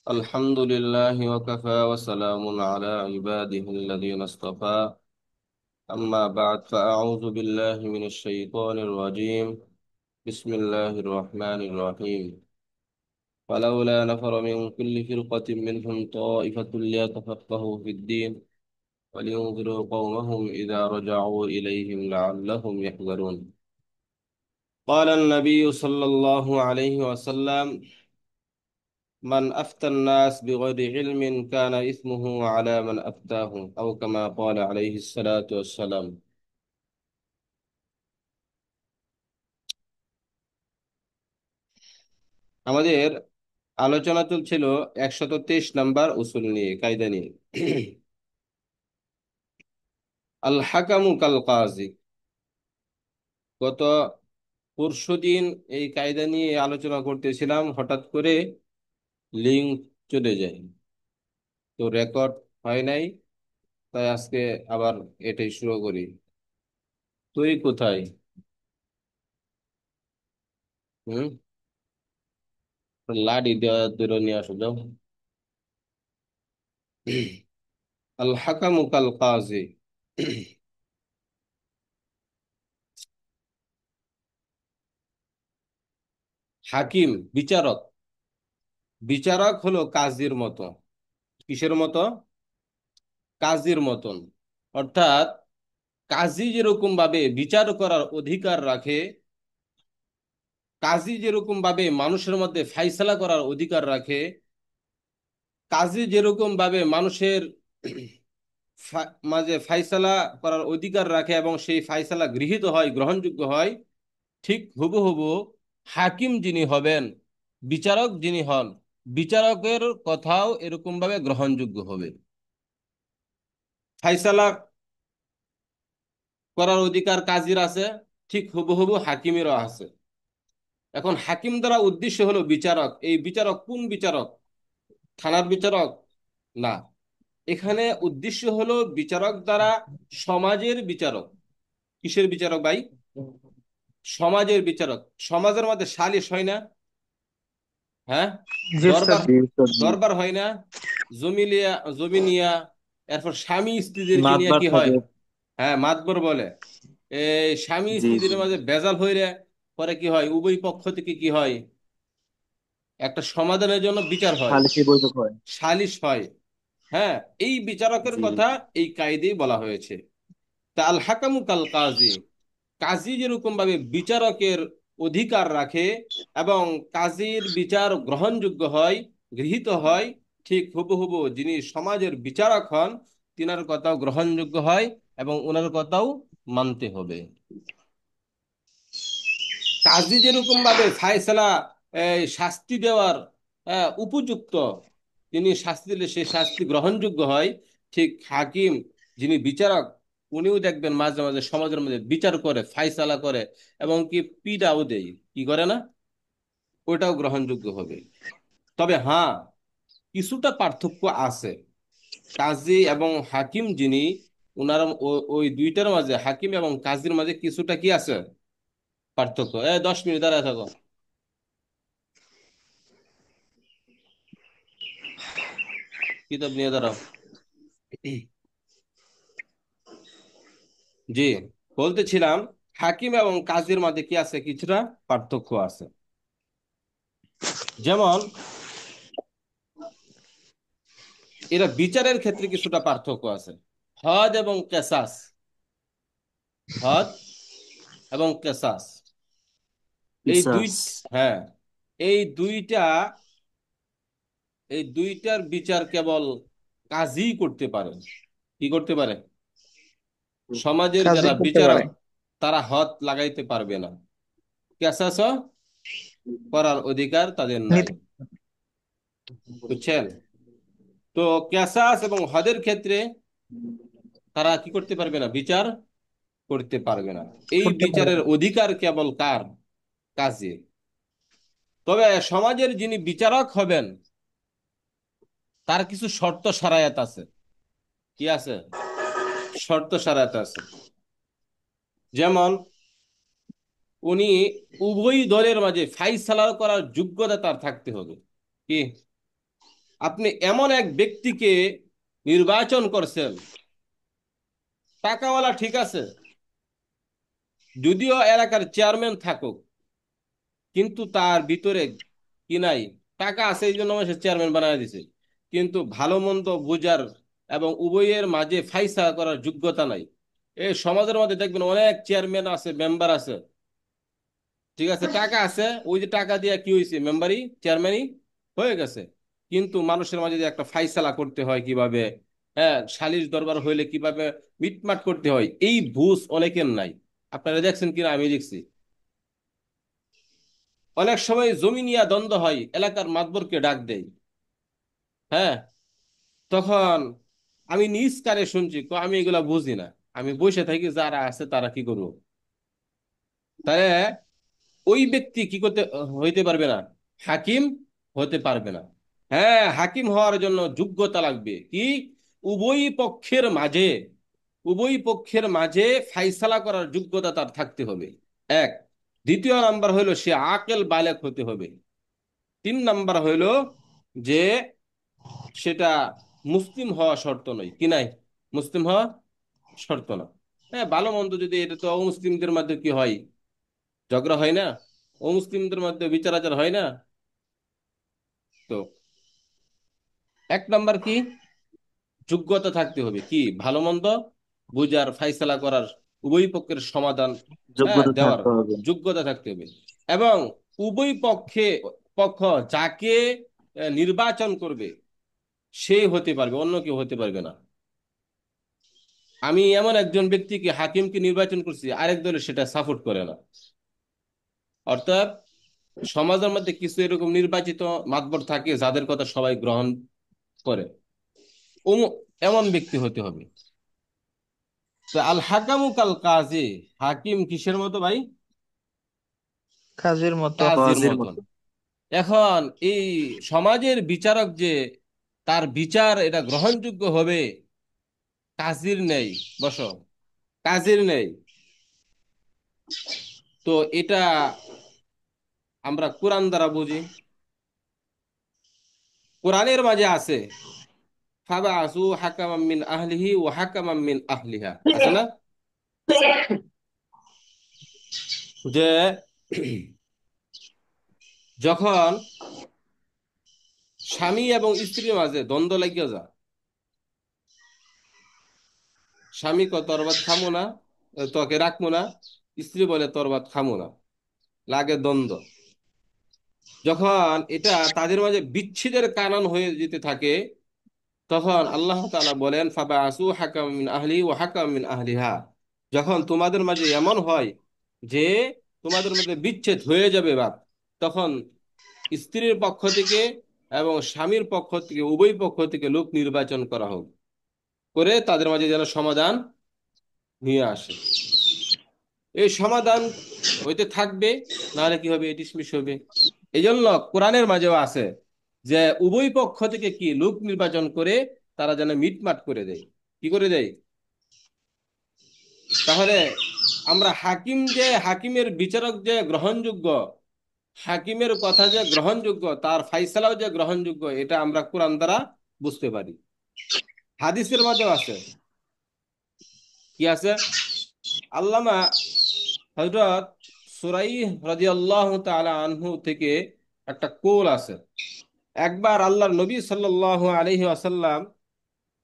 الحمد لله وكفى وسلام على عباده الذين اصطفى. أما بعد فأعوذ بالله من الشيطان الرجيم. بسم الله الرحمن الرحيم. فلولا نفر من كل فرقة منهم طائفة ليتفقهوا في الدين ولينذروا قومهم إذا رجعوا إليهم لعلهم يحذرون. قال النبي صلى الله عليه وسلم: من أفتى الناس بغير علم كان إثمه على من أفتاه، أو كما قال عليه الصلاة والسلام. আমাদের আলোচনা চলছিল 123 নম্বর উসুল নিয়ে, কায়দা নিয়ে। আল হাকামু কাল কাজী। গত পরশুদিন এই কায়দা নিয়ে আলোচনা করতেছিলাম, হঠাৎ করে লিঙ্ক চলে যায়, তো রেকর্ড হয় নাই। তাই আজকে আবার এটাই শুরু করি। তুই কোথায়? হুম, লাডি দেওয়া দূরে নিয়ে আসো, যাও। আল হাকামু কাল কাজী। হাকিম বিচারক। বিচারক হলো কাজীর মতো। কিসের মতো? কাজীর মতন। অর্থাৎ কাজী যেরকম ভাবে বিচার করার অধিকার রাখে, কাজী যেরকম ভাবে মানুষের মধ্যে ফাইসালা করার অধিকার রাখে, কাজী যেরকম ভাবে মানুষের মাঝে ফাইসালা করার অধিকার রাখে এবং সেই ফাইসালা গৃহীত হয়, গ্রহণযোগ্য হয়, ঠিক হুবহু হাকিম যিনি হবেন, বিচারক যিনি হন, বিচারকের কথাও এরকম ভাবে গ্রহণযোগ্য হবে। ফাইসালা করার অধিকার কাজীর আছে, ঠিক হুবহু হাকিমেরও আছে। এখন হাকিম দ্বারা উদ্দেশ্য হলো বিচারক। এই বিচারক কোন বিচারক? থানার বিচারক না। এখানে উদ্দেশ্য হলো বিচারক দ্বারা সমাজের বিচারক। কিসের বিচারক ভাই? সমাজের বিচারক। সমাজের মধ্যে সালিশ হয় না? হ্যাঁ, জি স্যার, দরবার। জি স্যার, জি। দরবার হয় না? জমিলিয়া, জমিনিয়া। এরপর স্বামী স্ত্রীদেরকে নিয়ে মাতবার কি হয়? থাকে। হ্যাঁ, মাতবর বলে। এই স্বামী জি, জি। স্ত্রীদের মাঝে ভেজাল হইলে পরে কি হয়? উভয় পক্ষ থেকে কি হয়? একটা সমাধানের জন্য বিচার হয়, সালিসি বৈঠক হয়। সালিশ হয়। হ্যাঁ, এই বিচারকের জি, কথা এই কায়দায় বলা হয়েছে। তা আল হাকামু কাল কাজী। কাজী যেরকম ভাবে বিচারকের অধিকার রাখে এবং কাজীর বিচার গ্রহণযোগ্য হয়, গৃহীত হয়, ঠিক হুবহু যিনি সমাজের বিচারক হন, তিনার কথাও গ্রহণযোগ্য হয় এবং ওনার কথাও মানতে হবে। কাজী যেরকম ভাবে ফায়সালা, শাস্তি দেওয়ার উপযুক্ত, তিনি শাস্তি দিলে সেই শাস্তি গ্রহণযোগ্য হয়, ঠিক হাকিম যিনি বিচারক, উনিও দেখবেন মাঝে মাঝে সমাজের মধ্যে বিচার করে, ফায়সালা করে এবং কি পিটাও দেয়, কি করে না, ওইটাও গ্রহণযোগ্য হবে। তবে হ্যাঁ, কিছুটা পার্থক্য আছে। কাজী এবং হাকিম যিনি, উনার ওই দুইটার মাঝে, হাকিম এবং কাজীর মাঝে কিছুটা কি আছে? পার্থক্য। 10 মিনিট দাঁড়ায় থাকো, কিতাব নিয়ে দাঁড়াও। জি, বলতেছিলাম, হাকিম এবং কাজীর মধ্যে কি আছে? কিছুটা পার্থক্য আছে। যেমন এরা বিচারের ক্ষেত্রে কিছুটা পার্থক্য আছে। হদ এবং কেসাস। হদ এবং কেসাস, এই দুই, কিসাস। হ্যাঁ, এই দুইটা, এই দুইটার বিচার কেবল কাজী করতে পারে। কি করতে পারে? সমাজের কাজী যারা করতে পারে। বিচারক, তারা হদ লাগাইতে পারবে না। কেসাসও করার অধিকার তাদের নাই। নিতে। বুঝছেন? তো কেসাস এবং হদের ক্ষেত্রে তারা কি করতে পারবে না? বিচার করতে পারবে না। এই করতে পারে বিচারের না। অধিকার কেবল কার? কাজী। তবে সমাজের যিনি বিচারক হবেন, তার কিছু শর্ত সারায়াত আছে। কি আছে? শর্ত সারায়াত আছে। যেমন উনি উভয় দলের মাঝে ফাইসালা করার যোগ্যতা তার থাকতে হবে। কি? আপনি এমন এক ব্যক্তিকে নির্বাচন করছেন, টাকাওয়ালা ঠিক আছে, যদিও এলাকার চেয়ারম্যান থাকুক, কিন্তু তার ভিতরে কি নাই? টাকা আছে, এই জন্য সে চেয়ারম্যান বানায় দিছে, কিন্তু ভালো মন্দ বুঝার এবং উভয়ের মাঝে ফাইসলা করার যোগ্যতা নাই। এই সমাজের মধ্যে দেখবেন অনেক চেয়ারম্যান আছে, মেম্বার আছে, ঠিক আছে, টাকা আছে, ওই যে টাকা দিয়ে কি হয়েছে, মেম্বারই চেয়ারম্যানই হয়ে গেছে, কিন্তু মানুষের মাঝে যে একটা ফাইসালা করতে হয় কিভাবে, হ্যাঁ, সালিশ দরবার হইলে কিভাবে মিটমাট করতে হয়, এই বুঝ অনেকের নাই। আপনারা দেখছেন কিনা, আমি দেখছি অনেক সময় জমি নিয়ে দ্বন্দ্ব হয়, এলাকার মাতবরকে ডাক দেয়, হ্যাঁ, তখন আমি নিজ কানে শুনছি, আমি এগুলা বুঝি না, আমি বসে থাকি, যারা আছে তারা কি করবো, তাহলে ওই ব্যক্তি কি করতে হইতে পারবে না, হাকিম হতে পারবে না। হ্যাঁ, হাকিম হওয়ার জন্য যোগ্যতা লাগবে কি, উভয় পক্ষের মাঝে, উভয় পক্ষের মাঝে ফাইসালা করার যোগ্যতা তার থাকতে হবে, এক। দ্বিতীয় নাম্বার হইলো সে আকেল বালেক হতে হবে। তিন নাম্বার হইলো যে সেটা মুসলিম হওয়া শর্ত নয়, কি নাই, মুসলিম হওয়া শর্ত না। হ্যাঁ, ভালো মন্দ যদি, এটা তো অমুসলিমদের মধ্যে কি হয়, ঝগড়া হয় না, অমুসলিমদের মধ্যে বিচার আচার হয় না। তো এক নাম্বার কি, যোগ্যতা থাকতে হবে কি, ভালো মন্দ বুঝার, ফাইসলা করার, উভয় পক্ষের সমাধান, হ্যাঁ, যোগ্যতা দেওয়ার থাকতে হবে। যোগ্যতা থাকতে হবে। এবং উভয় পক্ষ যাকে নির্বাচন করবে সে হতে পারবে, অন্য কেউ হতে পারবে না। আমি এমন একজন ব্যক্তিকে, হাকিমকে নির্বাচন করছি, আরেক দলে সেটা সাপোর্ট করে না। অর্থাৎ সমাজের মধ্যে কিছু এরকম নির্বাচিত মাতবর থাকে যাদের কথা সবাই গ্রহণ করে, এমন ব্যক্তি হতে হবে। তো আল হাকামু কাল কাজী, হাকিম কিসের মতো ভাই? কাজের মতো, কাজীর কাজের মতন। মতো। এখন এই সমাজের বিচারক যে, তার বিচার এটা গ্রহণযোগ্য হবে, কাজীর নেই, বসো, কাজীর নেই। তো এটা আমরা কোরআন দ্বারা বুঝি, কোরআনের মাঝে আছে, ফাবাসু হাকামাম মিন আহলিহি ওয়া হাকামাম মিন আহলিহা, আছে না, যে যখন স্বামী এবং স্ত্রীর মাঝে দ্বন্দ্ব লাগিয়ে যায়, স্বামী কয় তোর ভাত খামো না, তোকে রাখবো না, স্ত্রী বলে তোর ভাত খামো না, লাগে দ্বন্দ্ব, যখন এটা তাদের মাঝে বিচ্ছেদের কারণ হয়ে যেতে থাকে, তখন আল্লাহ তাআলা বলেন ফাবাসু হাকাম মিন আহলি ওয়া হাকাম মিন আহলিহা, যখন তোমাদের মাঝে এমন হয় যে তোমাদের মধ্যে বিচ্ছেদ হয়ে যাবে বাপ, তখন স্ত্রীর পক্ষ থেকে এবং স্বামীর পক্ষ থেকে, উভয় পক্ষ থেকে লোক নির্বাচন করা হোক, করে তাদের মাঝে যেন সমাধান নিয়ে আসে। এই সমাধান হইতে থাকবে, নাহলে কি হবে, ডিসমিস হবে। এই জন্য কোরআনের মাঝেও আছে যে উভয় পক্ষ থেকে কি লোক নির্বাচন করে তারা যেন মিটমাট করে দেয়, কি করে দেয়। তাহলে আমরা হাকিম যে, হাকিমের বিচারক যে গ্রহণযোগ্য, হাকিমের কথা যে গ্রহণযোগ্য, তার ফাইসালাও যে গ্রহণযোগ্য, এটা আমরা কোরআন দ্বারা বুঝতে পারি। হাদিসের মাঝেও আছে, কি আছে, আল্লামা হযরত সুরাইহ রাদিয়াল্লাহু তাআলা আনহু থেকে একটা কোল আছে। একবার আল্লাহর নবী সাল্লাল্লাহু আলাইহি ওয়াসাল্লাম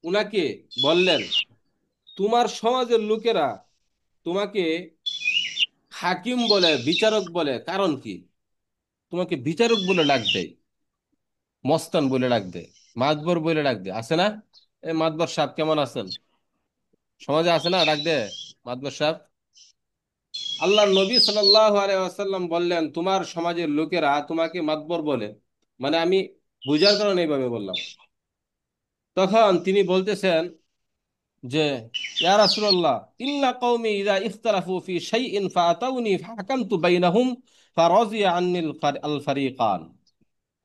উনাকে বললেন, তোমার সমাজের লোকেরা তোমাকে হাকিম বলে, বিচারক বলে, কারণ কি? তোমাকে বিচারক বলে ডাক দেয়, মস্তান বলে ডাক দেয়, মাতবর বলে ডাক দেয়, আছে না? এই মাতবর সাহেব কেমন আছেন, সমাজে আছে না ডাক দেয়, মাতবর সাহেব। আল্লাহর নবী সাল্লাল্লাহু আলাইহি ওয়াসাল্লাম বললেন, তোমার সমাজের লোকেরা তোমাকে মাতবর বলে, মানে আমি বুঝার কারণে এইভাবে বললাম। তখন তিনি বলতেছেন যে, ইয়া রাসূলুল্লাহ, ইন্না কওমি ইযা ইখতালাফু ফি শাইইন ফাআতাউনি ফাহাকামতু বাইনাহুম ফারাজিয়া আন্নিল আল ফারিকান।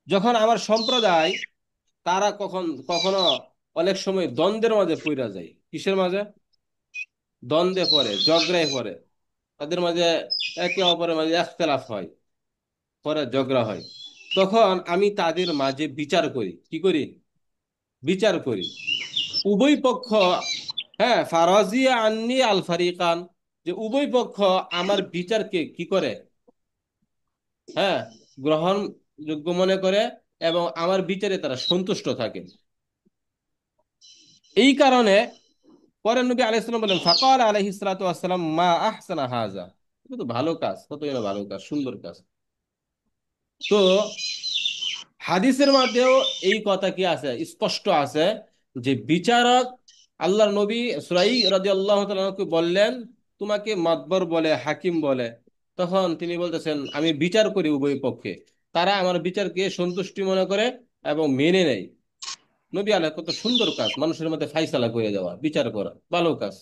যখন আমার সম্প্রদায়, তারা কখনো অনেক সময় দ্বন্দ্বের মাঝে পইড়া যায়, কিসের মাঝে, দ্বন্দ্বে পড়ে, ঝগড়ায় পড়ে, তাদের মাঝে একে অপরের মাঝে ইখতিলাফ হয়, পরে ঝগড়া হয়। তখন আমি তাদের মাঝে বিচার করি, কি করি, বিচার করি উভয় পক্ষ। হ্যাঁ, ফারাজিয়া আননি আল ফারিকান, যে উভয় পক্ষ আমার বিচারকে কি করে, হ্যাঁ, গ্রহণ যোগ্য মনে করে এবং আমার বিচারে তারা সন্তুষ্ট থাকে। এই কারণে পরে নবী আলাইহিস সালাম বলেন, ফাকাল আলাইহিস সালাতু ওয়াস সালাম, মা আহসানা হাজা, এটা তো ভালো কাজ, কতই না ভালো কাজ, সুন্দর কাজ। তো হাদিসের মধ্যেও এই কথা কি আছে, স্পষ্ট আছে, যে বিচারক, আল্লাহর নবী সুরাই রাদিয়াল্লাহু তাআলাকে বললেন, তোমাকে মাতবর বলে, হাকিম বলে। তখন তিনি বলতেছেন, আমি বিচার করি উভয় পক্ষে, তারা আমার বিচারকে সন্তুষ্টি মনে করে এবং মেনে নেয়। নবী আলাইহিস, কত সুন্দর কাজ, মানুষের মধ্যে ফাইসালা করে দেওয়া, বিচার করা, ভালো কাজ।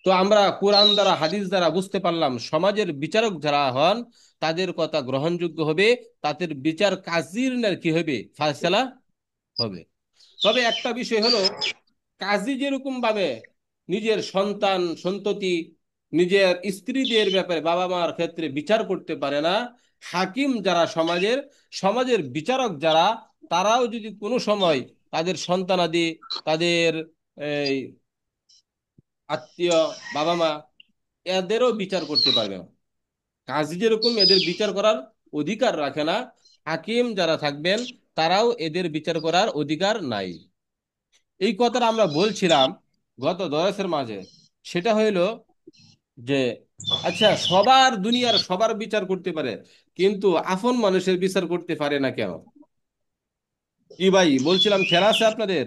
তো আমরা কোরআন দ্বারা, হাদিস দ্বারা বুঝতে পারলাম সমাজের বিচারক যারা হন তাদের কথা গ্রহণযোগ্য হবে, তাদের বিচার কাজীর কি হবে, ফায়সালা হবে। তবে একটা বিষয় হলো, কাজী যেরকম ভাবে নিজের সন্তান সন্ততি, নিজের স্ত্রীদের ব্যাপারে, বাবা মার ক্ষেত্রে বিচার করতে পারে না, হাকিম যারা সমাজের, সমাজের বিচারক যারা, তারাও যদি কোনো সময় তাদের সন্তানাদি, তাদের এই আত্মীয়, বাবা মা, এদেরও বিচার করতে পারবে না। কাজী যেরকম এদের বিচার করার অধিকার রাখে না, হাকিম যারা থাকবেন তারাও এদের বিচার করার অধিকার নাই। এই কথাটা আমরা বলছিলাম গত দর্সের মাঝে। সেটা হইল যে, আচ্ছা, সবার দুনিয়ার সবার বিচার করতে পারে, কিন্তু আপন মানুষের বিচার করতে পারে না কেন? কি ভাই বলছিলাম, খেলা আছে আপনাদের?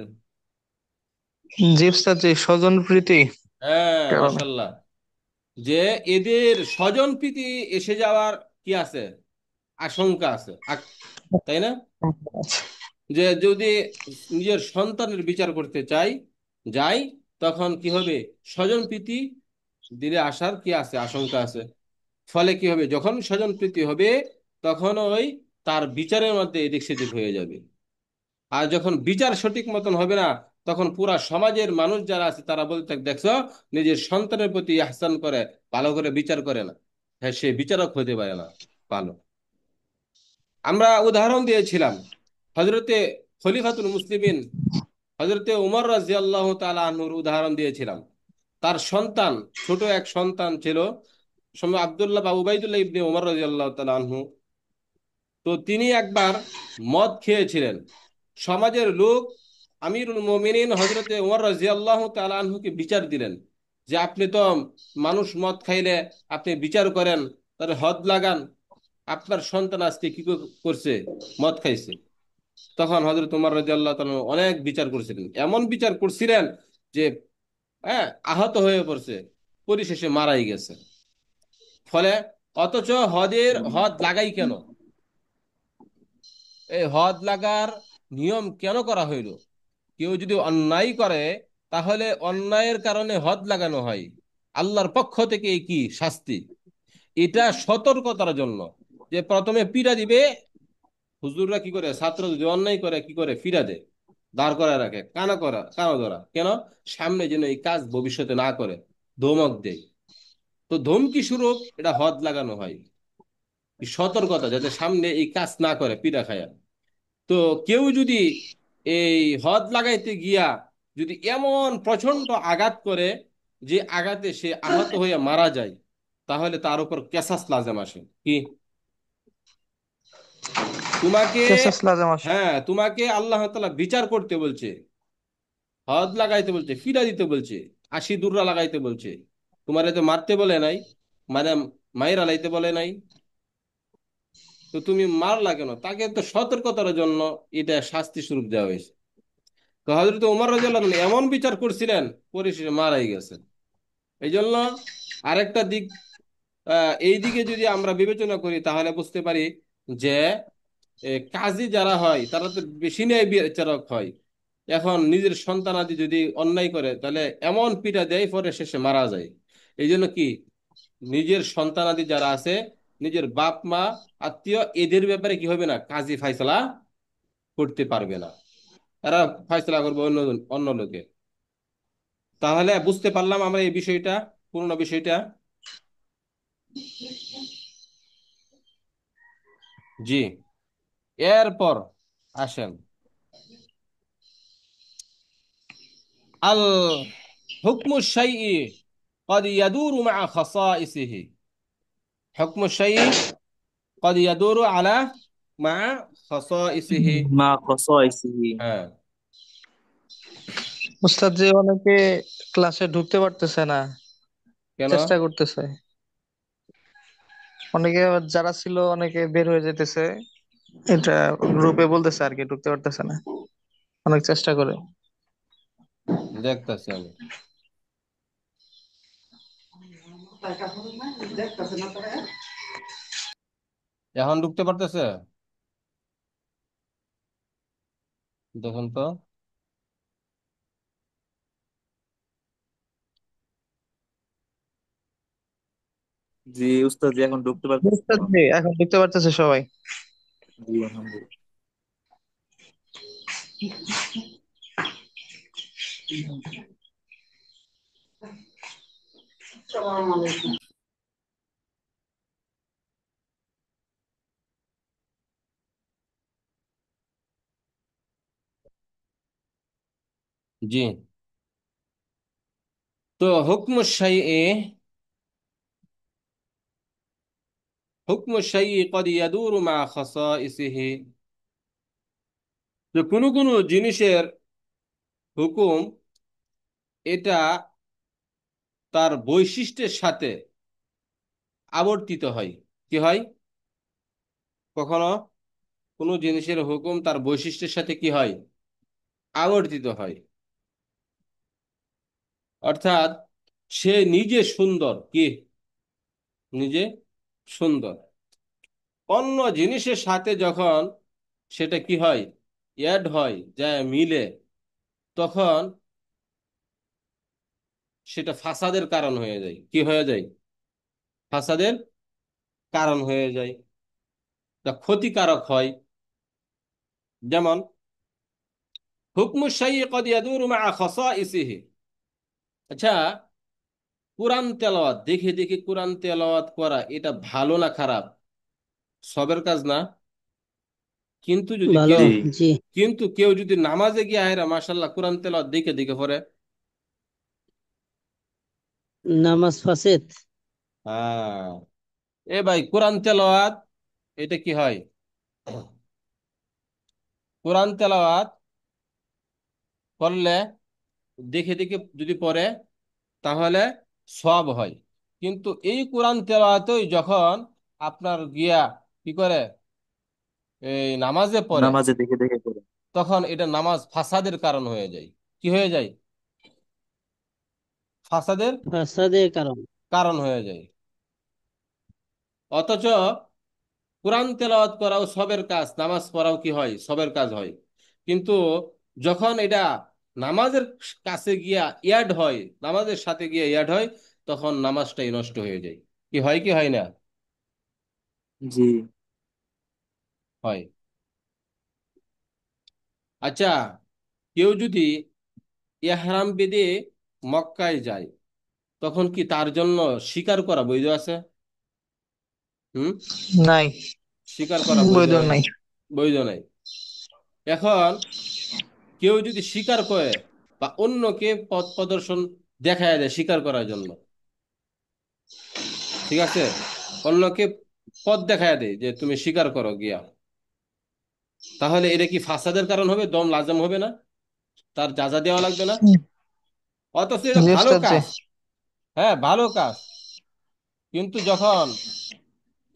জি উস্তাদ, জি স্বজন প্রীতি হ্যাঁ, কারণে। মাশাল্লাহ। যে এদের স্বজন প্রীতি এসে যাওয়ার কি আছে, আশঙ্কা আছে, তাই না? আচ্ছা। যে যদি নিজের সন্তানের বিচার করতে চাই, যাই, তখন কি হবে, স্বজনপ্রীতি দিলে আসার কি আছে, আশঙ্কা আছে। ফলে কি হবে, যখন স্বজনপ্রীতি হবে তখন ওই তার বিচারের মধ্যে এদিক সেদিক হয়ে যাবে। আর যখন বিচার সঠিক মতন হবে না, তখন পুরা সমাজের মানুষ যারা আছে তারা বলতে থাকে, দেখছো, নিজের সন্তানের প্রতি আহসান করে, ভালো করে বিচার করে না, হ্যাঁ, সে বিচারক হতে পারে না ভালো। আমরা উদাহরণ দিয়েছিলাম হজরতে খলিফাতুল মুসলিমিন হজরতে উমর রাদিয়াল্লাহু তাআলা আনহুর উদাহরণ দিয়েছিলাম। তার সন্তান, ছোট এক সন্তান ছিল, সময় আব্দুল্লাহ বা উবাইদুল্লাহ ইবনে উমর রাদিয়াল্লাহু তাআলা আনহু। তো তিনি একবার মদ খেয়েছিলেন। সমাজের লোক আমিরুল মুমিনিন হজরতে উমর রাদিয়াল্লাহু তাআলা আনহুকে বিচার দিলেন, যে আপনি তো মানুষ মদ খাইলে আপনি বিচার করেন, তার হদ লাগান, আপনার সন্তান আজকে কি করছে, মদ খাইছে। তখন হযরত উমর রাদিয়াল্লাহু তাআলা অনেক বিচার করছিলেন, এমন বিচার করছিলেন যে, হ্যাঁ, আহত হয়ে পড়ছে, পরিশেষে মারাই গেছে। ফলে, অথচ হদ লাগাই কেন, এই হদ লাগার নিয়ম কেন করা হইল? কেউ যদি অন্যায় করে, তাহলে অন্যায়ের কারণে হদ লাগানো হয়, আল্লাহর পক্ষ থেকে এই কি শাস্তি, এটা সতর্কতার জন্য। যে প্রথমে পিটা দিবে, হুজুররা কি করে, ছাত্র যদি অন্যায় করে কি করে, ফিরা দেয়, দাঁড় করায় রাখে, কানা ধরা, কেন, সামনে যেন এই কাজ ভবিষ্যতে না করে, ধমক দেয়। তো ধমকি স্বরূপ এটা হদ লাগানো হয়, এই সতর্কতা, যাতে সামনে এই কাজ না করে পিটা খায়া। তো কেউ যদি এই হদ লাগাইতে গিয়া যদি এমন প্রচন্ড আঘাত করে, যে আঘাতে সে আহত হয়ে মারা যায়, তাহলে তার উপর কেসাস লাজেম আসে, কি, তোমাকে, কেসাস লাজম আসে। হ্যাঁ, তোমাকে আল্লাহ তাআলা বিচার করতে বলছে, হদ লাগাইতে বলছে, ফিরা দিতে বলছে, আশি দুররা লাগাইতে বলছে। তোমারে তো মারতে বলে নাই, মানে মাইরা লাইতে বলে নাই, তো তুমি মারলা কেন? তাকে তো সতর্কতার জন্য এটা শাস্তি স্বরূপ দেওয়া হয়েছে। তো হযরত ওমর রাদিয়াল্লাহু আনহু এমন বিচার করছিলেন, পরিশেষে মারাই গেছেন। এই জন্য আরেকটা দিক, এই দিকে যদি আমরা বিবেচনা করি তাহলে বুঝতে পারি যে কাজী যারা হয় তারা তো বেশি ন্যায় বিচারক হয়। এখন নিজের সন্তানাদি যদি অন্যায় করে, তাহলে এমন পিটা দেয় পরে শেষে মারা যায়। এই জন্য কি, নিজের সন্তানাদি যারা আছে, নিজের বাপ মা, আত্মীয়, এদের ব্যাপারে কি হবে না, কাজী ফাইসালা করতে পারবে না, এরা ফাইসালা করবে অন্য অন্য লোকে। তাহলে বুঝতে পারলাম আমরা এই বিষয়টা, পুরোনো বিষয়টা। জি। এরপর আসেন, আল হুকমু শাইই قد يدور مع خصائصه. حكم الشيء قد يدور على مع خصائصه. মা খসাইসিহি। হ্যাঁ। উস্তাদ যে অনেকে ক্লাসে ঢুকতে পারতেছে না, কেন? চেষ্টা করতেছে। অনেকে আবার যারা ছিল অনেকে বের হয়ে যেতেছে, এটা গ্রুপে বলতেছে আর কি, ঢুকতে পারতেছে না, অনেক চেষ্টা করে। দেখতেছি আমি। এখন ঢুকতে পারতেছে? দেখুন তো। জি উস্তাদ, জি এখন ঢুকতে পারতেছি উস্তাদ তো। জি, এখন ঢুকতে পারতেছে সবাই। জি আলহামদুলিল্লাহ। জি। তো হুকমু শাইই قد يدور مع خصائصه. তো কোনো কোনো জিনিসের হুকুম এটা তার বৈশিষ্ট্যের সাথে আবর্তিত হয়। কি হয়? কখনো কোনো জিনিসের হুকুম তার বৈশিষ্ট্যের সাথে কি হয়? আবর্তিত হয়। অর্থাৎ সে নিজে সুন্দর, কি নিজে সুন্দর, অন্য জিনিসের সাথে যখন সেটা কি হয়, অ্যাড হয়, যা মিলে, তখন সেটা ফাসাদের কারণ হয়ে যায়। কি হয়ে যায়? ফাসাদের কারণ হয়ে যায়, তা ক্ষতিকারক হয়। যেমন হুকমু শাইই ক্বাদ ইয়াদুরু মা'a খাসাইসিহি। আচ্ছা, কোরআন তেলাওয়াত, দেখে দেখে কোরআন তেলাওয়াত করা এটা ভালো না খারাপ? সবের কাজ না? কিন্তু যদি ভালো। কেউ, জি জি। যদি নামাজে গিয়ে আয়রা মাশাল্লাহ কোরআন তেলাওয়াত দেখে দেখে পড়ে, নামাজ ফাসেদ। হ্যাঁ, এ ভাই কোরআন তেলাওয়াত এটা কি হয়? কোরআন তেলাওয়াত করলে দেখে দেখে যদি পড়ে তাহলে সওয়াব হয়। কিন্তু এই কোরআন তেলাওয়াতই যখন আপনার গিয়া কি করে, এই নামাজে পড়ে, নামাজে দেখে দেখে পড়ে। তখন এটা নামাজ ফাসাদের কারণ হয়ে যায়। কি হয়ে যায়? ফাসাদের ফাসাদের কারণ। কারণ হয়ে যায়। অথচ কোরআন তেলাওয়াত করাও সবের কাজ, নামাজ পড়াও কি হয়, সবের কাজ হয়। কিন্তু যখন এটা নামাজের কাছে গিয়া ইয়াড হয়, নামাজের সাথে গিয়া ইয়াড হয়, তখন নামাজটাই নষ্ট হয়ে যায়। কি হয় কি হয় না? জি হয়। আচ্ছা, কেউ যদি ইহরাম বেঁধে মক্কায় যায়, তখন কি তার জন্য শিকার করা বৈধ আছে? হুম? নাই, শিকার করা বৈধ? বৈধ নাই। বৈধ নাই। এখন কেউ যদি স্বীকার করে বা অন্যকে পথ প্রদর্শন দেখায় দেয় স্বীকার করার জন্য, ঠিক আছে, অন্যকে পথ দেখায় দেয় যে তুমি স্বীকার করো গিয়া, তাহলে এটা কি ফাসাদের কারণ হবে? দম লাজম হবে না? তার যাজা দেওয়া লাগবে না? অথচ এটা জি ভালো উস্তাদ জি। কাজ। হ্যাঁ, ভালো কাজ। কিন্তু যখন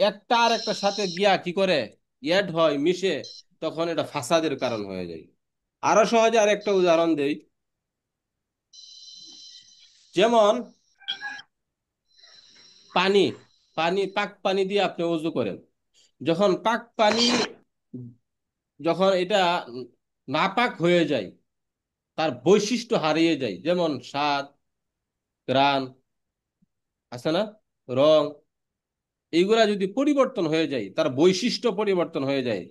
একটা আর একটা সাথে গিয়া কি করে, অ্যাড হয়, মিশে, তখন এটা ফাসাদের কারণ হয়ে যায়। আরো সহজে আর একটা উদাহরণ দেই। যেমন পানি, পাক পানি দিয়ে আপনি ওযু করেন, যখন পাক পানি, যখন এটা নাপাক হয়ে যায়, তার বৈশিষ্ট্য হারিয়ে যায়, যেমন স্বাদ, ঘ্রাণ, আছে না, রং, এইগুলা যদি পরিবর্তন হয়ে যায়, তার বৈশিষ্ট্য পরিবর্তন হয়ে যায়,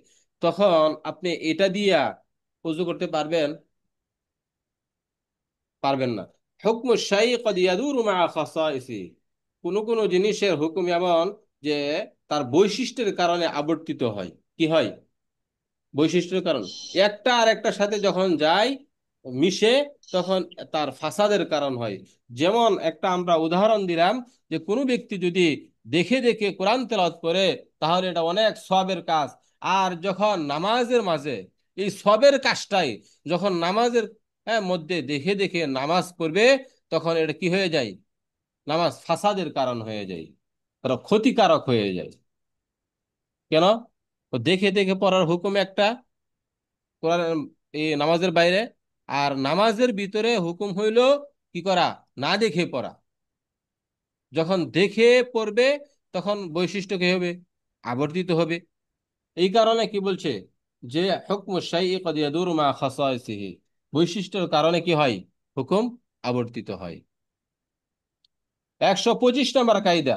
তখন আপনি এটা দিয়া ওযু করতে পারবেন? পারবেন না। হুকমু শাইই ক্বাদ ইয়াদুরু মা'a খাসাইসি। কোন কোন জিনিসের হুকুম এমন যে তার বৈশিষ্ট্যের কারণে আবর্তিত হয়। কি হয়? বৈশিষ্ট্যের কারণ। একটা আর একটার সাথে যখন যায় মিশে, তখন তার ফাসাদের কারণ হয়। যেমন একটা আমরা উদাহরণ দিলাম, যে কোনো ব্যক্তি যদি দেখে দেখে কোরআন তেলাওয়াত করে, তাহলে এটা অনেক সওয়াবের কাজ। আর যখন নামাজের মাঝে এই সবের কাজটাই, যখন নামাজের মধ্যে দেখে দেখে নামাজ পড়বে, তখন এটা কি হয়ে যায়? নামাজ ফাসাদের কারণ হয়ে যায়, এটা ক্ষতিকারক হয়ে যায়। কেন? ও দেখে দেখে পড়ার হুকুম একটা, কোরআন এই নামাজের বাইরে। আর নামাজের ভিতরে হুকুম হইল কি করা? না দেখে পড়া। যখন দেখে পড়বে, তখন বৈশিষ্ট্য কি হবে? আবর্তিত হবে। এই কারণে কি বলছে, যে হুকমু শাইই ক্বাদ ইয়াদুরু মা খাসাইসিহি, বৈশিষ্ট্যের কারণে কি হয়? হুকুম আবর্তিত হয়। 125 নম্বর কায়দা,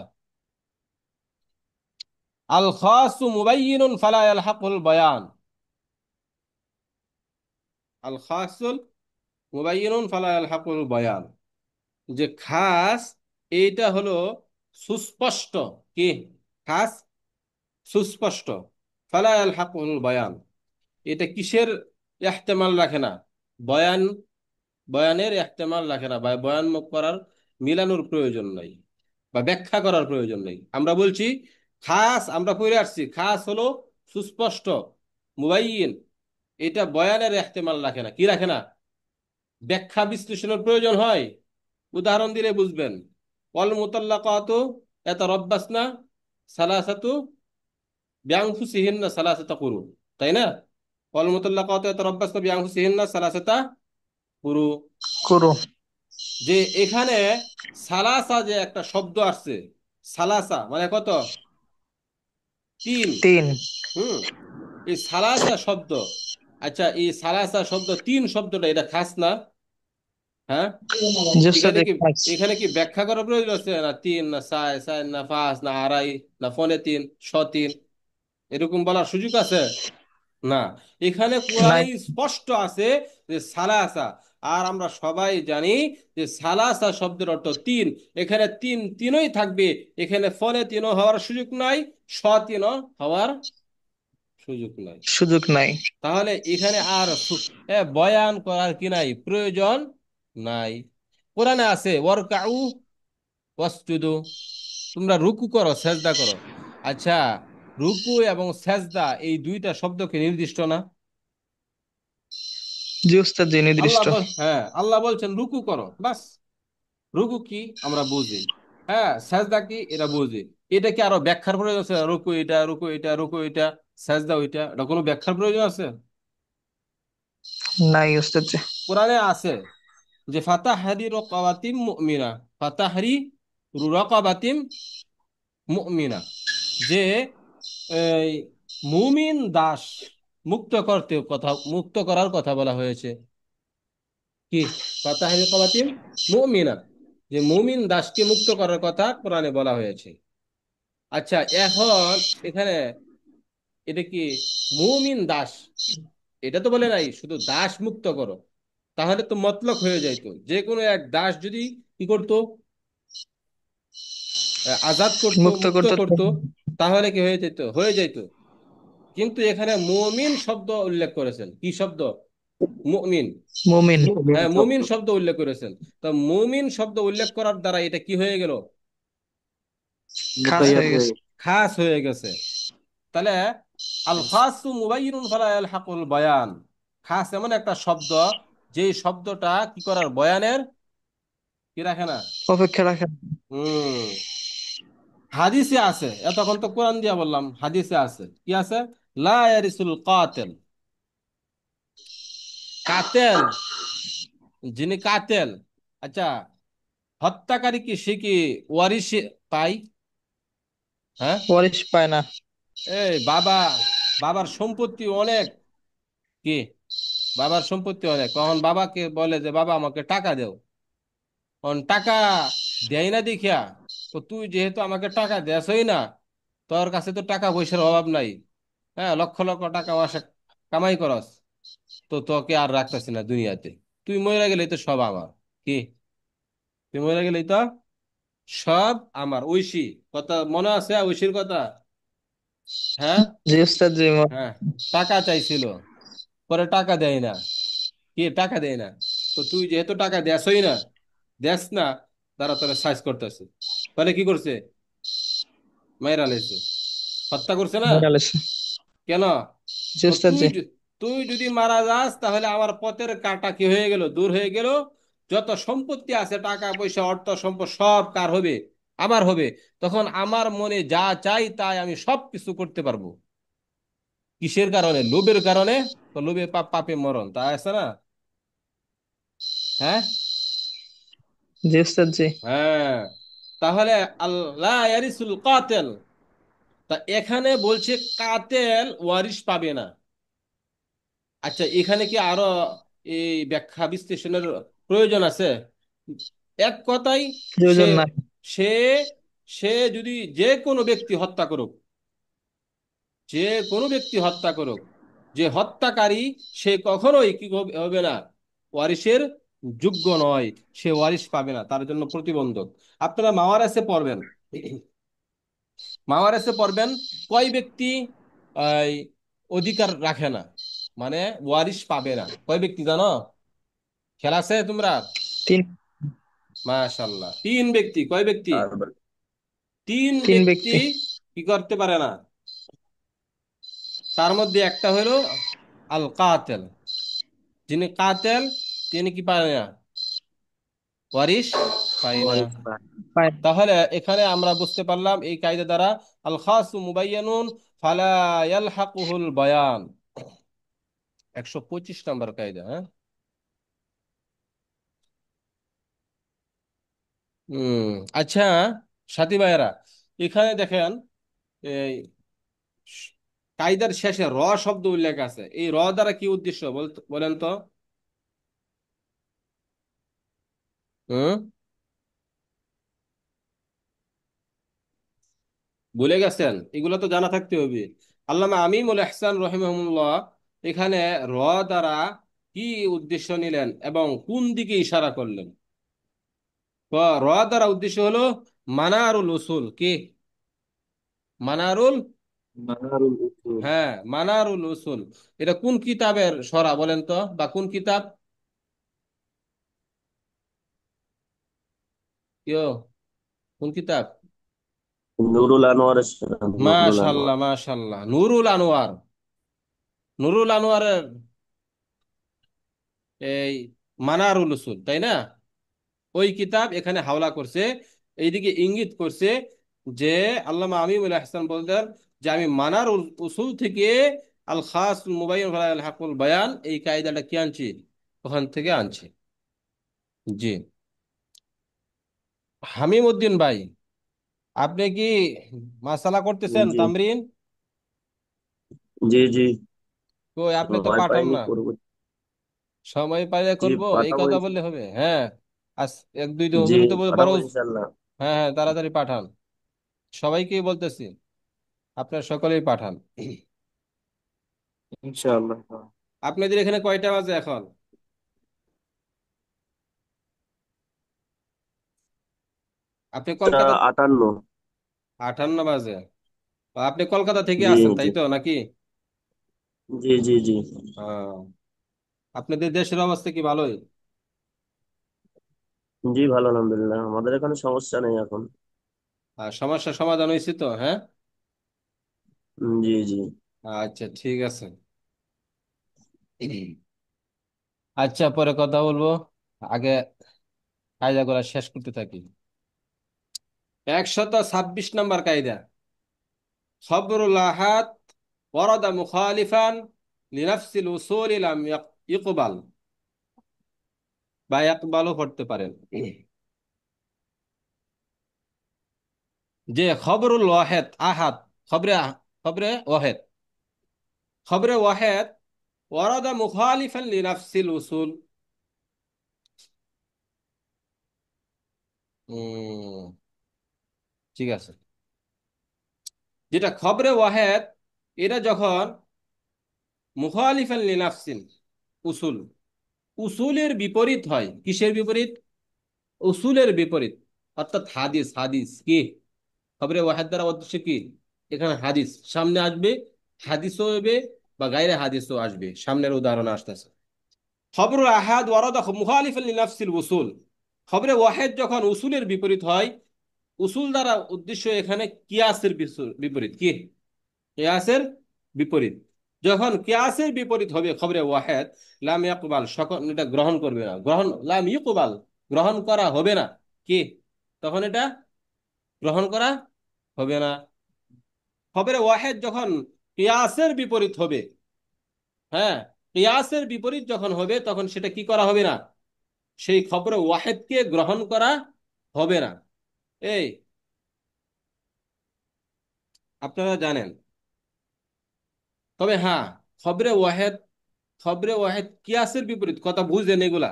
আল খাসু মুবাইয়িনুন ফালা ইয়ালহাকুল বায়ান। আল খাসুল মুবাইয়িনুন ফালা ইয়ালহাকুল বায়ান, যে খাস এইটা হলো সুস্পষ্ট। কি? খাস সুস্পষ্ট। ফালা ইয়ালহাকুল বায়ান, এটা কিসের ইহতেমাল রাখে না? বয়ান, বয়ানের ইহতেমাল রাখে না, বা বয়ান করার মিলানোর প্রয়োজন নাই, বা ব্যাখ্যা করার প্রয়োজন নেই। আমরা বলছি খাস, আমরা পড়ে আসছি খাস হলো সুস্পষ্ট, মুবাইয়িন এটা বয়ানের ইহতেমাল রাখে না। কি রাখে না? ব্যাখ্যা বিশ্লেষণের প্রয়োজন হয়। উদাহরণ দিলে বুঝবেন। অল মুতাল্লাকাতু ইয়াতারাব্বাসনা সালাসাতু বিআনফুসিহিন্না সালাসাতা কুরু, তাই না? অল মুতাল্লাকাতু ইয়াতারাব্বাসনা বিআনফুসিহিন্না সালাসাতা কুরু। করো। যে এখানে সালাসা যে একটা শব্দ আসছে, সালাসা মানে কত? 3। 3। হুম, এই সালাসা শব্দ, আচ্ছা এই সালাসা শব্দ 3 শব্দটা, এটা খাস না? হ্যাঁ, জি এখানে উস্তাদ, কি, খাস। এখানে কি ব্যাখ্যা করার প্রয়োজন আছে? না 3 না 4, 4 না 5 না আড়াই না 3.5 3, এরকম বলার সুযোগ আছে? না। এখানে নাই। কোরআনে স্পষ্ট আছে যে সালাসা। আর আমরা সবাই জানি যে সালাসা শব্দের অর্থ 3। এখানে 3 তিনই থাকবে, এখানে ফলে তিনও হওয়ার সুযোগ নাই, তিনও হওয়ার সুযোগ নাই। সুযোগ নাই। তাহলে এখানে আর বয়ান করার কি নাই? প্রয়োজন নাই। কোরআনে আছে ওয়ারকাউ ওয়াসজুদু, তোমরা রুকু করো সেজদা করো। আচ্ছা, রুকু এবং সেজদা এই দুইটা শব্দ কি নির্দিষ্ট না? জি উস্তাদ, জি আল্লাহ নির্দিষ্ট। হ্যাঁ, আল্লাহ বলছেন রুকু করো, বাস। রুকু কি আমরা বুঝি, হ্যাঁ সেজদা কি এটা বুঝি। এটা কি আরো ব্যাখ্যার প্রয়োজন আছে? রুকু এটা, রুকু এটা, রুকু এটা, সেজদা ওইটা, এটা কোনো ব্যাখ্যার প্রয়োজন আছে? নাই উস্তাদ জি। কোরআনে আছে যে ফাতাহরি রাকাবাতিম মুমিনা, ফাতাহরি রাকাবাতিম মুমিনা, যে এই মুমিন দাস মুক্ত করতে কথা, মুক্ত করার কথা বলা হয়েছে। কি? ফাতাহরি রাকাবাতিম মুমিনা, যে মুমিন দাসকে মুক্ত করার কথা কোরআনে বলা হয়েছে। আচ্ছা, এখন এখানে এটা কি মুমিন দাস, এটা তো বলে নাই শুধু দাস মুক্ত করো, তাহলে তো মতলক হয়ে যাইতো। যে কোনো এক দাস যদি কি করতো, আজাদ করতো, মুক্ত মুক্ত করতে। করতো, তাহলে কি হয়ে যেত? হয়ে যাইতো। কিন্তু এখানে মুমিন শব্দ উল্লেখ করেছেন। কি শব্দ? মুমিন। মুমিন। মুমিন হ্যাঁ, শব্দ মুমিন শব্দ উল্লেখ করেছেন। তো মুমিন শব্দ উল্লেখ করার দ্বারা এটা কি হয়ে গেল? খাস হ্যাঁ, মুকাইয়াদ হয়ে হয়ে গেছে। গেছে। খাস হয়ে গেছে। তাহলে আল খাসু মুবাইয়িনুন ফালা ইয়ালহাকুল বায়ান, খাস এমন একটা শব্দ যে শব্দটা কি করার, বয়ানের কি রাখে না। অপেক্ষা রাখেন। হুম, হাদিসে আছে, এতক্ষণ তো কোরআন দিয়া বললাম, হাদিসে আছে কি আছে? লা ইয়ারিসুল কাতিল, কাতেল, যিনি কাতেল, আচ্ছা হত্যাকারী কি সে কি ওয়ারিশ পায়? হ্যাঁ, ওয়ারিশ পায় না। এই বাবা, বাবার সম্পত্তি অনেক, কি বাবার সম্পত্তি অনেক, তখন বাবাকে বলে যে বাবা আমাকে টাকা দাও। তখন টাকা দেয় না দেখিয়া, তো তুই যেহেতু আমাকে টাকা দেসই না, তোর কাছে তো টাকা পয়সার অভাব নাই, হ্যাঁ লক্ষ লক্ষ টাকা মাসে কামাই করস, তো তোকে আর রাখতেছি না দুনিয়াতে, তুই মরে গেলেই তো সব আমার। কি? তুই মরে গেলেই তো সব আমার। ঐশী কথা মনে আছে? ঐশীর কথা, হ্যাঁ, জি উস্তাদ জি। হ্যাঁ, টাকা চাইছিল, পরে টাকা দেয় না, কি টাকা দেয় না, তো তুই যেহেতু টাকা দেসই না, দেস না, তারা তোরা সাইজ করতেছে, তাহলে কি করছে, মাইরা লাইছে, হত্যা করছে না। বাংলাদেশে। কেন? জি তো উস্তাদ জি। তুই যদি মারা যাস তাহলে আমার পথের কাঁটা কি হয়ে গেল, দূর হয়ে গেল। যত সম্পত্তি আছে, টাকা পয়সা অর্থ সম্পদ সব কার হবে, আমার হবে। তখন আমার মনে যা চাই তাই আমি সব কিছু করতে পারবো। কিসের কারণে? লোভের কারণে। তো লোভে পাপ, পাপে মরণ, তা আছে না? হ্যাঁ, জি উস্তাদ জি। হ্যাঁ। তাহলে আল্লাহ ইয়ারিসুল কাতেল, তা এখানে বলছে কাতেল ওয়ারিশ পাবে না। আচ্ছা, এখানে কি আরো এই ব্যাখ্যা বিশ্লেষণের প্রয়োজন আছে? এক কথাই, সে প্রয়োজন নাই। সে সে যদি যে কোনো ব্যক্তি হত্যা করুক, যে কোনো ব্যক্তি হত্যা করুক, যে হত্যাকারী, সে কখনোই কি হবে না, ওয়ারিশের যোগ্য নয়, সে ওয়ারিশ পাবে না, তার জন্য প্রতিবন্ধক। আপনারা মাওয়ারেসে পড়বেন, মাওয়ারেসে পড়বেন, কয় ব্যক্তি এই অধিকার রাখে না, মানে ওয়ারিশ পাবে না, কয় ব্যক্তি জানো? খেলা আছে তোমরা? তিন। মাশাল্লাহ, তিন ব্যক্তি। কয় ব্যক্তি? তারপর তিন তিন ব্যক্তি ব্যক্তি। কি করতে পারে না। তার মধ্যে একটা হলো আল কাতেল, যিনি কাতেল, তিনি কি পারে না, ওয়ারিশ পায় না। ওয়ারিশ পায়। পায়। তাহলে এখানে আমরা বুঝতে পারলাম এই কায়দা দ্বারা, আল খাসু মুবাইয়ানুন ফালা ইয়ালহাকুহুল বায়ান, 125 নম্বর কায়দা। হ্যাঁ, হুম। আচ্ছা, সাথী ভাইয়েরা, এখানে দেখেন, এই কায়দার শেষে র শব্দ উল্লেখ আছে, এই র দ্বারা কি উদ্দেশ্য বলেন তো? হুম, ভুলে গেছেন? এগুলো তো জানা থাকতে হবে। আল্লামা আমিনুল ইহসান রহিমাহুল্লাহ এখানে র দ্বারা কি উদ্দেশ্য নিলেন এবং কোন দিকে ইশারা করলেন? তো র দ্বারা উদ্দেশ্য হলো মানারুল উসুল, কি মানারুল, মানারুল উসুল। হ্যাঁ, মানারুল উসুল। এটা কোন কিতাবের সরা বলেন তো, বা কোন কিতাব? কেউ, কোন কিতাব? নুরুল আনোয়ার, নুরুল আনোয়ার। মাশাল্লাহ, মাশাল্লাহ, নুরুল আনোয়ার। নুরুল আনোয়ারের এই মানারুল উসুল, তাই না? ওই কিতাব এখানে হাওলা করছে, এইদিকে ইঙ্গিত করছে যে আল্লামা আমিনুল ইহসান বলতেন যে আমি মানারুল উসুল থেকে আল খাস মুবাইন আল হাকুল বায়ান, এই কায়দাটা কি আনছি, ওখান থেকে আনছি। জি, হামিম উদ্দিন ভাই, আপনি কি মাসালা করতেছেন জি তামরিন? জি জি। কই, আপনি তো সময় পাঠান পাইনি, না। করবো। সময় পাইলে জি করবো, এই পাঠাবো কথা বললে হবে? হ্যাঁ, আজ এক দুই দিন জি হুজুর তো বড়। পাঠাবো ইনশাল্লাহ। হ্যাঁ, হ্যাঁ, তাড়াতাড়ি পাঠান, সবাইকেই বলতেছি, আপনার সকলেই পাঠান। ইনশাআল্লাহ। আপনাদের এখানে কয়টা বাজে এখন? আপনি তা কলকাতা? 58। 58 বাজে। আপনি কলকাতা থেকে জি আছেন জি তাই তো নাকি? জি জি জি। আহ, আপনাদের দেশের অবস্থা কি ভালোই? জি ভালো, আলহামদুলিল্লাহ, আমাদের এখানে সমস্যা নেই এখন। সমস্যা সমাধান হয়েছে তো? হ্যাঁ, জি জি। আচ্ছা, ঠিক আছে। আচ্ছা, পরে কথা বলবো, আগে কায়দাগুলো শেষ করতে থাকি। 126 নম্বর কায়দা, খবরুল আহাদ ওয়ারাদা মুখালিফান লিনাফসিল উসুল লাম ইকবাল, বা ইকবালও পড়তে পারেন। যে খবরুল ওয়াহেদ আহাদ, খবরে খবরে ওয়াহেদ, খবরে ওয়াহেদ ওয়ারাদা মুখালিফান লিনাফসিল উসুল। ঠিক আছে, যেটা খবরে ওয়াহেদ, এটা যখন মুখালিফান লিনাফসিল উসুল, উসুলের বিপরীত হয়। কিসের বিপরীত? উসুলের বিপরীত, অর্থাৎ হাদিস। হাদিস কি খবরে ওয়াহেদ দ্বারা উদ্দেশ্য কি? এখানে হাদিস সামনে আসবে, হাদিসও হবে বা গায়রে হাদিসও আসবে, সামনের উদাহরণ আসতেছে। খবরুল আহাদ ওয়ারাদা মুখালিফান লিনাফসিল উসুল, খবরে ওয়াহেদ যখন উসুলের বিপরীত হয়, উসুল দ্বারা উদ্দেশ্য এখানে কিয়াসের বিপরীত, কি কিয়াসের বিপরীত। যখন কিয়াসের বিপরীত হবে খবরে ওয়াহেদ, লাম ইয়াকবাল, সকল এটা গ্রহণ করবে না, গ্রহণ লাম ইউকবাল, গ্রহণ করা হবে না, কি তখন এটা গ্রহণ করা হবে না। খবরে ওয়াহেদ যখন কিয়াসের বিপরীত হবে, হ্যাঁ, কিয়াসের বিপরীত যখন হবে তখন সেটা কি করা হবে না, সেই খবরে ওয়াহেদকে গ্রহণ করা হবে না। এই আপনারা জানেন, তবে হ্যাঁ, খবরে ওয়াহেদ, খবরে ওয়াহেদ কিয়াসের বিপরীত, কথা বুঝলেন এগুলা,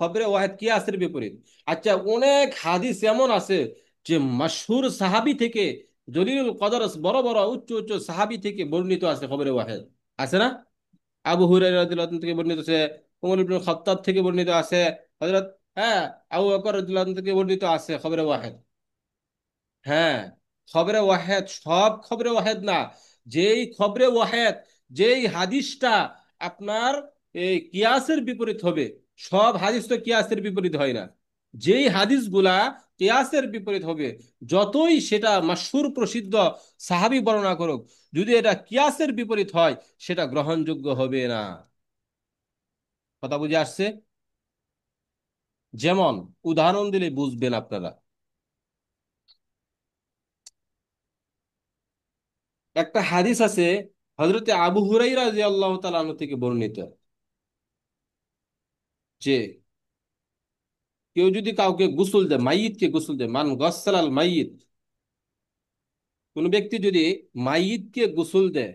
খবরে ওয়াহেদ কিয়াসের বিপরীত। আচ্ছা, অনেক হাদিস এমন আছে যে মাশহুর সাহাবী থেকে, জলিলুল কদর, বড় বড় উচ্চ উচ্চ সাহাবী থেকে বর্ণিত আছে খবরে ওয়াহেদ, আছে না? আবু হুরায়রা রাদিয়াল্লাহু আনহু থেকে বর্ণিত আছে, ওমর ইবনে খাত্তাব থেকে বর্ণিত আছে, হযরত, হ্যাঁ, আবু বকর রাদিয়াল্লাহু আনহু থেকে বর্ণিত আছে খবরে ওয়াহেদ। হ্যাঁ, খবরে ওয়াহেদ, সব খবরে ওয়াহেদ না, যেই খবরে ওয়াহেদ, যেই হাদিসটা আপনার এই কিয়াসের বিপরীত হবে, সব হাদিস তো কিয়াসের বিপরীত হয় না, যেই হাদিসগুলা কিয়াসের বিপরীত হবে, যতই সেটা মাশহুর প্রসিদ্ধ সাহাবী বর্ণনা করুক, যদি এটা কিয়াসের বিপরীত হয় সেটা গ্রহণযোগ্য হবে না। কথা বুঝে আসছে? যেমন উদাহরণ দিলে বুঝবেন আপনারা। একটা হাদিস আছে হযরতে আবু হুরাইরা রাদিয়াল্লাহু তাআলা আনহু থেকে বর্ণিত, যে কেউ যদি কাউকে গোসল দেয়, মাইয়িতকে গোসল দেয়, মান গসসালাল মাইয়িত, কোন ব্যক্তি যদি মাইয়িতকে গোসল দেয়,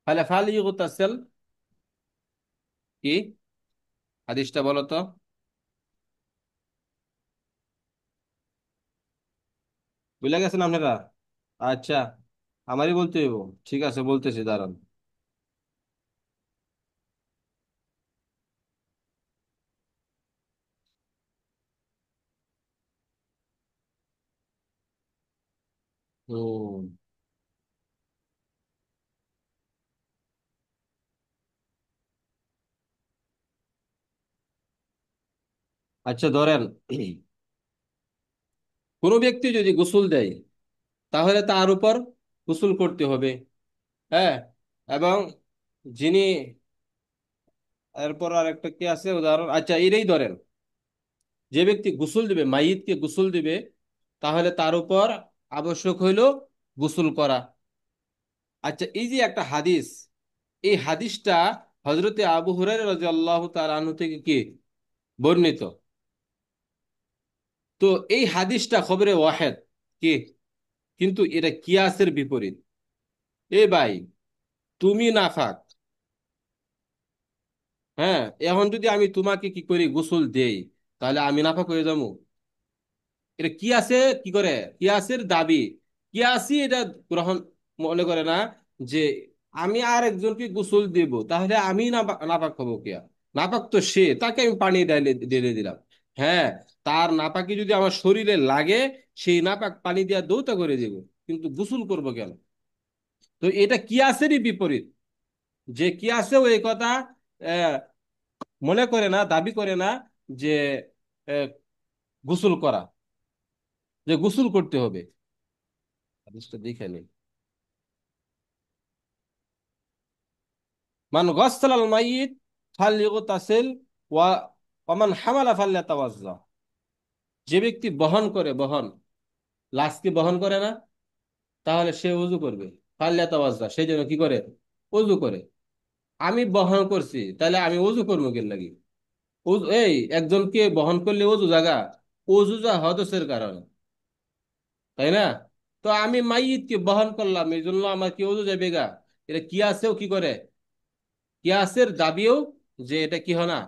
ফালা ফালিয়ুগতাসাল, কি হাদিসটা বলো তো? বুঝলে গেছেন আপনারা? আচ্ছা, আমারই বলতে হইব, ঠিক আছে বলতেছি, দাঁড়ান। হুম, আচ্ছা ধরেন, কোন ব্যক্তি যদি গোসল দেয় তাহলে তার উপর গোসল করতে হবে, হ্যাঁ, এবং যিনি, এরপর আর একটা কি আছে উদাহরণ, আচ্ছা এটাই ধরেন, যে ব্যক্তি গোসল দিবে, মাইয়িতকে গোসল দিবে, তাহলে তার উপর আবশ্যক হইল গোসল করা। আচ্ছা, এই যে একটা হাদিস, এই হাদিসটা হযরতে আবু হুরায়রা রাদিয়াল্লাহু তাআলা আনহু থেকে কি বর্ণিত। তো এই হাদিসটা খবরে ওয়াহেদ, কি, কিন্তু এটা কিয়াসের বিপরীত। এ ভাই, তুমি নাফাক, হ্যাঁ, এখন যদি আমি তোমাকে কি করি, গোসল দেই, তাহলে আমি নাফাক হয়ে যাবো? এটা কি আছে, কি করে কিয়াসের দাবি, কিয়াসি এটা গ্রহণ মনে করে না, যে আমি আর একজনকে গোসল দেব তাহলে আমি নাপাক হবো কিয়া? নাপাক তো সে, তাকে আমি পানি ঢেলে ঢেলে দিলাম, হ্যাঁ, তার নাপাকি যদি আমার শরীরে লাগে, সেই নাপাক পানি দিয়া দৌতা করে দেব, কিন্তু গোসল করব কেন? তো এটা কিয়াসেরই বিপরীত, যে কিয়াসেও এই কথা আহ, মনে করে না, দাবি করে না যে আহ, গোসল করা, যে গোসল করতে হবে। হাদিসটা দেখে নিন, মান গসসালাল মাইয়িত ফালইগতাসিল ওয়া ওয়ামান হামালা ফালইয়াতাওয়াজ্জা, যে ব্যক্তি বহন করে, বহন, লাশকে বহন করে না, তাহলে সে ওযু করবে, ফালইয়াতাওয়াজ্জা, সেই জন্য কি করে, ওযু করে। আমি বহন করছি, তাহলে আমি ওযু করবো কেন লাগি? এই একজনকে বহন করলে ওযু জাগা, ওযু যা হদসের কারণে, তাই না? তো আমি মাইয়িতকে বহন করলাম, এই জন্য আমার কি ওযু যাবে গা? এটা কিয়াসেও কি করে, কিয়াসের দাবিও, যে এটা কি হয় না,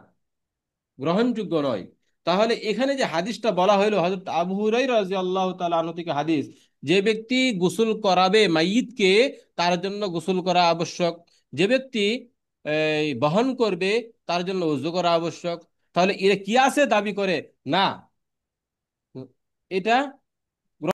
গ্রহণযোগ্য নয়। তাহলে এখানে যে হাদিসটা বলা হলো হযরত আবু হুরায়রা রাদিয়াল্লাহু তাআলা আনহু থেকে হাদিস, যে ব্যক্তি গোসল করাবে মাইয়িতকে, তার জন্য গোসল করা আবশ্যক, যে ব্যক্তি বহন করবে তার জন্য ওযু করা আবশ্যক, তাহলে এরা কিয়াসে দাবি করে না, এটা